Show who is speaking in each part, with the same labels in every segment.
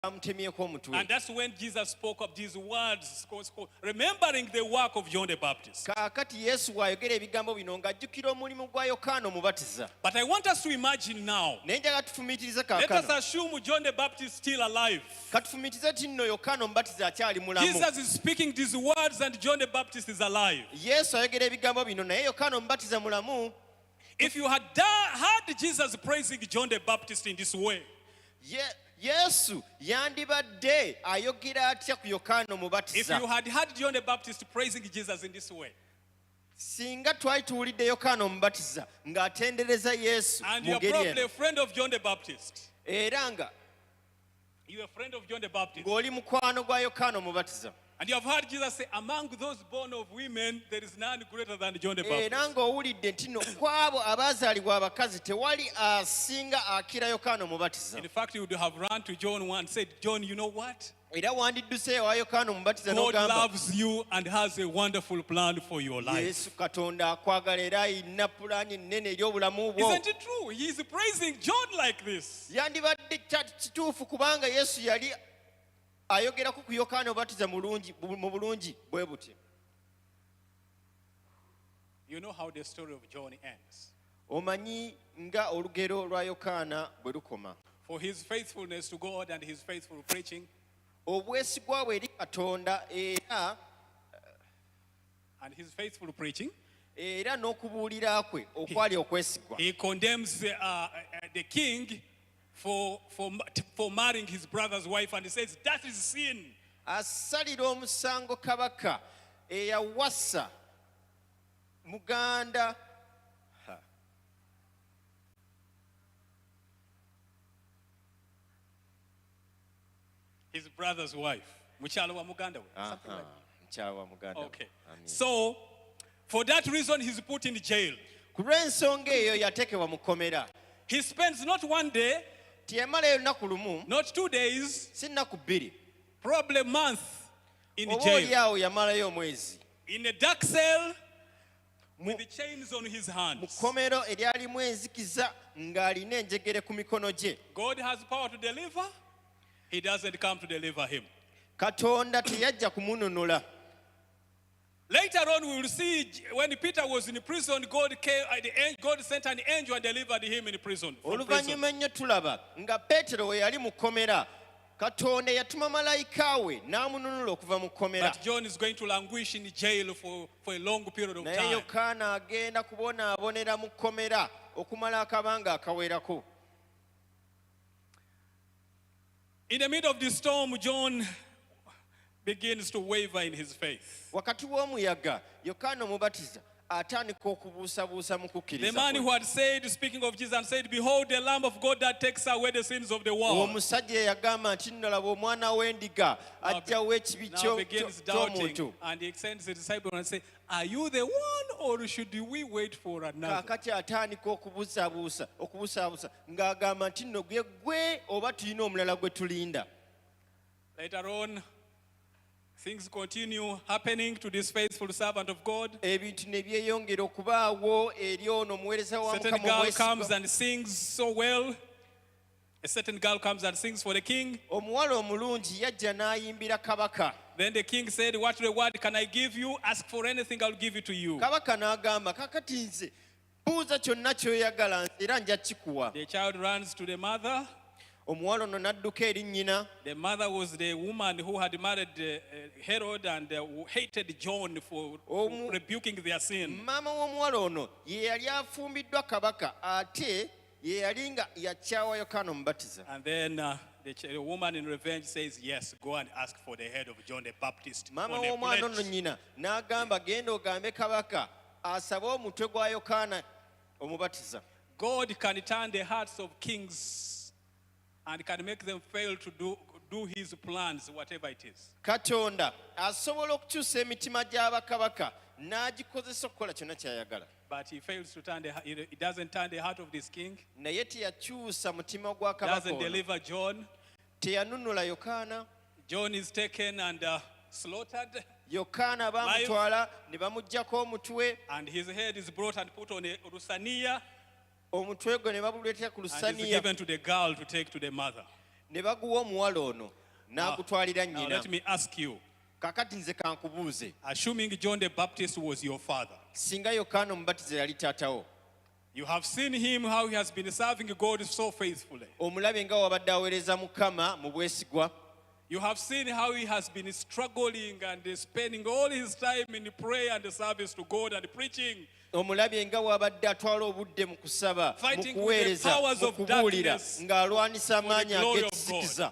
Speaker 1: And that's when Jesus spoke of these words, remembering the work of John the Baptist. But I want us to imagine now. Let us assume John the Baptist is still alive. Jesus is speaking these words and John the Baptist is alive. If you had heard Jesus praising John the Baptist in this way,
Speaker 2: if
Speaker 1: you had heard John the Baptist praising Jesus in this way,
Speaker 2: and you're probably
Speaker 1: a friend of John the Baptist, you're a friend of John the Baptist, and you have heard Jesus say, among those born of women, there is none greater than John the Baptist. In fact, you would have run to John 1 and said, John, you know what? God loves you and has a wonderful plan for your life. Isn't it true? He is praising John like this. You know how the story of John ends. For his faithfulness to God and his faithful preaching, and his faithful preaching, he condemns the king for marrying his brother's wife, and he says that is sin. His brother's wife. Okay. So, for that reason, he's put in jail. He spends not one day, not 2 days, probably a month in jail. In a dark cell with the chains on his hands. God has power to deliver. He doesn't come to deliver him. Later on, we will see when Peter was in prison, God sent an angel and delivered him in prison. But John is going to languish in jail for a long period of time. In the middle of the storm, John begins to waver in his faith. The man who had said, speaking of Jesus, said, behold the Lamb of God that takes away the sins of the world. Now begins doubting, and he sends the disciples and says, are you the one, or should we wait for another? Later on, things continue happening to this faithful servant of God. A certain girl comes and sings so well. A certain girl comes and sings for the king. Then the king said, what reward can I give you? Ask for anything, I'll give it to you. The child runs to the mother. The mother was the woman who had married Herod and hated John for rebuking their sin. And then the woman in revenge says, yes, go and ask for the head of John the Baptist. God can turn the hearts of kings and can make them fail to do his plans, whatever it is. But he fails to he doesn't turn the heart of this king. Doesn't deliver John. John is taken and slaughtered. And his head is brought and put on a rusania. And is given to the girl to take to the mother.
Speaker 2: ne baguwa omuwala ono n'agutwalira
Speaker 1: Now
Speaker 2: nnyina.
Speaker 1: let me ask you,
Speaker 2: Kakati nze kankubuuze,
Speaker 1: assuming John the Baptist was your father,
Speaker 2: singa Yokaana Omubatiza yali taatawo,
Speaker 1: you have seen him how he has been serving God so faithfully.
Speaker 2: omulabe nga wabadde aweereza Mukama mu bwesigwa.
Speaker 1: You have seen how he has been struggling and spending all his time in prayer and service to God and preaching.
Speaker 2: Omulabe nga wabadde atwala obudde mu kusaba, mu
Speaker 1: Fighting with the
Speaker 2: kuweereza,
Speaker 1: powers
Speaker 2: mu
Speaker 1: of
Speaker 2: kubuulira,
Speaker 1: darkness
Speaker 2: ng'alwanisa
Speaker 1: for the
Speaker 2: amaanyi
Speaker 1: glory of
Speaker 2: ag'ekisikiza.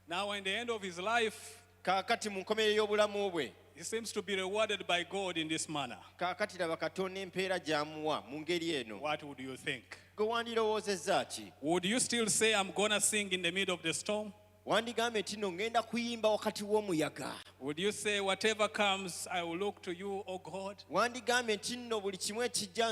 Speaker 1: Now, in the end of his life,
Speaker 2: Kaakati mu nkomerero y'obulamu bwe,
Speaker 1: he seems to be rewarded by God in this manner.
Speaker 2: kaakati laba Katonda empeera gy'amuwa mu ngeri eno.
Speaker 1: What would you think?
Speaker 2: Gwe wandirowoozezza ki?
Speaker 1: Would you still say, I'm going to sing in the middle of the storm?
Speaker 2: Wandigamba nti nno ngenda kuyimba wakati w'omuyaga?
Speaker 1: Would you say, whatever comes, I will look to you, O God?
Speaker 2: Wandigamba nti nno buli kimu ekijja